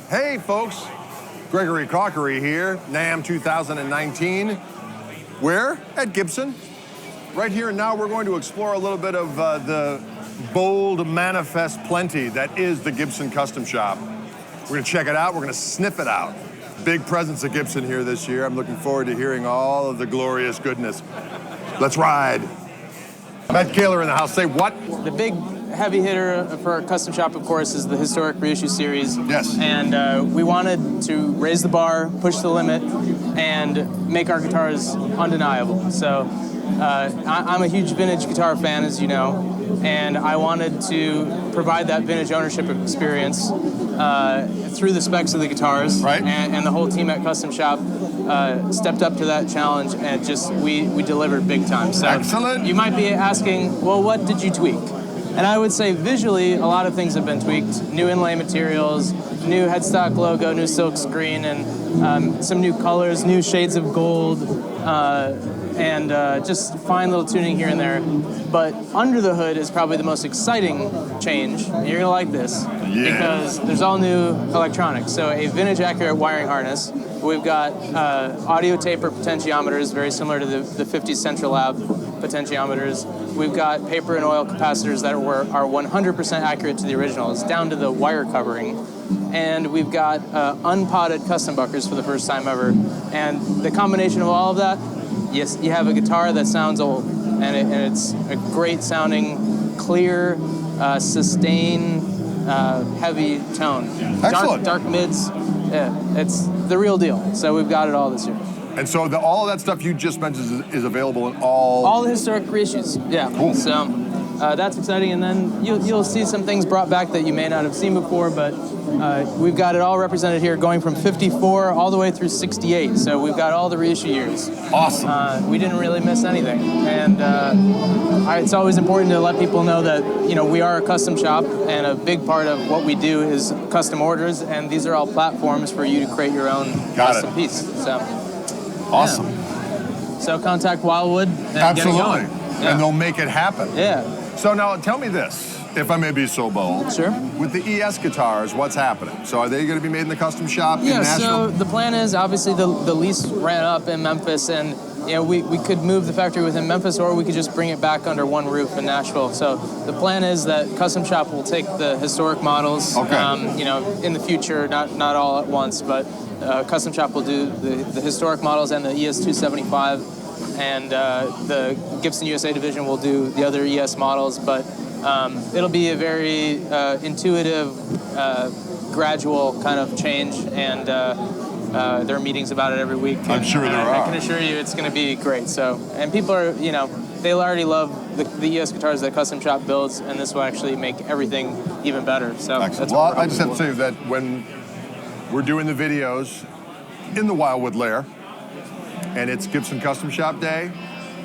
Hey folks, Gregory Cockery here, NAMM 2019. Where? At Gibson. Right here and now we're going to explore a little bit of the bold manifest plenty that is the Gibson Custom Shop. We're gonna check it out, we're gonna sniff it out. Big presence at Gibson here this year. I'm looking forward to hearing all of the glorious goodness. Let's ride. Mat Koehler in the house, say what? The big heavy hitter for our custom shop, of course, is the historic reissue series. Yes. And we wanted to raise the bar, push the limit, and make our guitars undeniable. So I'm a huge vintage guitar fan, as you know, and I wanted to provide that vintage ownership experience through the specs of the guitars. Right. And the whole team at Custom Shop stepped up to that challenge, and just we delivered big time. So excellent. You might be asking, well, what did you tweak? And I would say visually, a lot of things have been tweaked. New inlay materials, new headstock logo, new silk screen, and some new colors, new shades of gold, and just fine little tuning here and there. But under the hood is probably the most exciting change. You're gonna like this, because there's all new electronics. So a vintage accurate wiring harness. We've got audio taper potentiometers, very similar to the 50s Central Lab potentiometers. We've got paper and oil capacitors that are 100% accurate to the originals, down to the wire covering. And we've got unpotted custom buckers for the first time ever. And the combination of all of that, yes, you have a guitar that sounds old. And it's a great sounding, clear, sustained, heavy tone. Excellent. Dark mids, yeah, it's the real deal. So we've got it all this year. And so all of that stuff you just mentioned is available in all the historic reissues, yeah. Cool. So that's exciting, and then you'll see some things brought back that you may not have seen before, but we've got it all represented here, going from 54 all the way through 68. So we've got all the reissue years. Awesome. We didn't really miss anything, and it's always important to let people know that we are a custom shop, and a big part of what we do is custom orders, and these are all platforms for you to create your own custom piece. So. Awesome. Yeah. So contact Wildwood and absolutely, get it going. Yeah. And they'll make it happen. Yeah. So now tell me this, if I may be so bold. Sure. With the ES guitars, what's happening? So are they going to be made in the custom shop in Nashville? Nashville? So the plan is, obviously the lease ran up in Memphis, and we could move the factory within Memphis, or we could just bring it back under one roof in Nashville. So the plan is that Custom Shop will take the historic models, in the future, not all at once, but Custom Shop will do the historic models and the ES275, and the Gibson USA division will do the other ES models, but it'll be a very intuitive, gradual kind of change, and there are meetings about it every week. I'm sure there are. I can assure you it's going to be great. So, and people are, they already love the ES guitars that Custom Shop builds, and this will actually make everything even better. So, excellent. Well, I just have to say that when we're doing the videos in the Wildwood lair, and it's Gibson Custom Shop Day,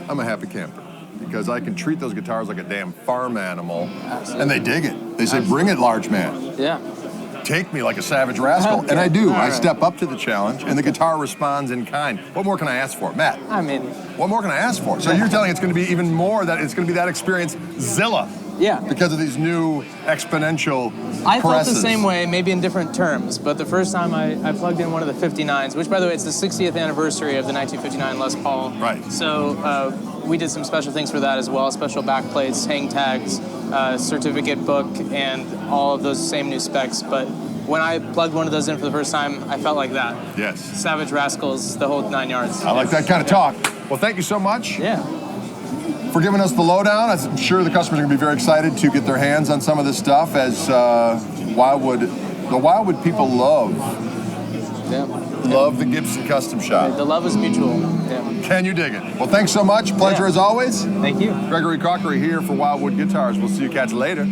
I'm a happy camper, because I can treat those guitars like a damn farm animal. Absolutely. And they dig it. They say, bring it, large man. Yeah. Take me like a savage rascal. Okay. And I do. All I right. step up to the challenge, and the guitar responds in kind. What more can I ask for? Matt? I mean, what more can I ask for? So you're telling it's going to be even more, that it's going to be that experience Zilla. Yeah. Because of these new exponential I felt presses. the same way, maybe in different terms, but the first time I plugged in one of the 59s, which, by the way, it's the 60th anniversary of the 1959 Les Paul. Right. So we did some special things for that as well, special backplates, hang tags, certificate book, and all of those same new specs. But when I plugged one of those in for the first time, I felt like that. Yes. Savage Rascals, the whole 9 yards. I like that kind of talk. Well, thank you so much. Yeah. For giving us the lowdown. I'm sure the customers are going to be very excited to get their hands on some of this stuff, as the Wildwood people love the Gibson Custom Shop. The love is mutual. Yeah. Can you dig it? Well, thanks so much. Pleasure as always. Thank you. Gregory Cockery here for Wildwood Guitars. We'll see you cats later.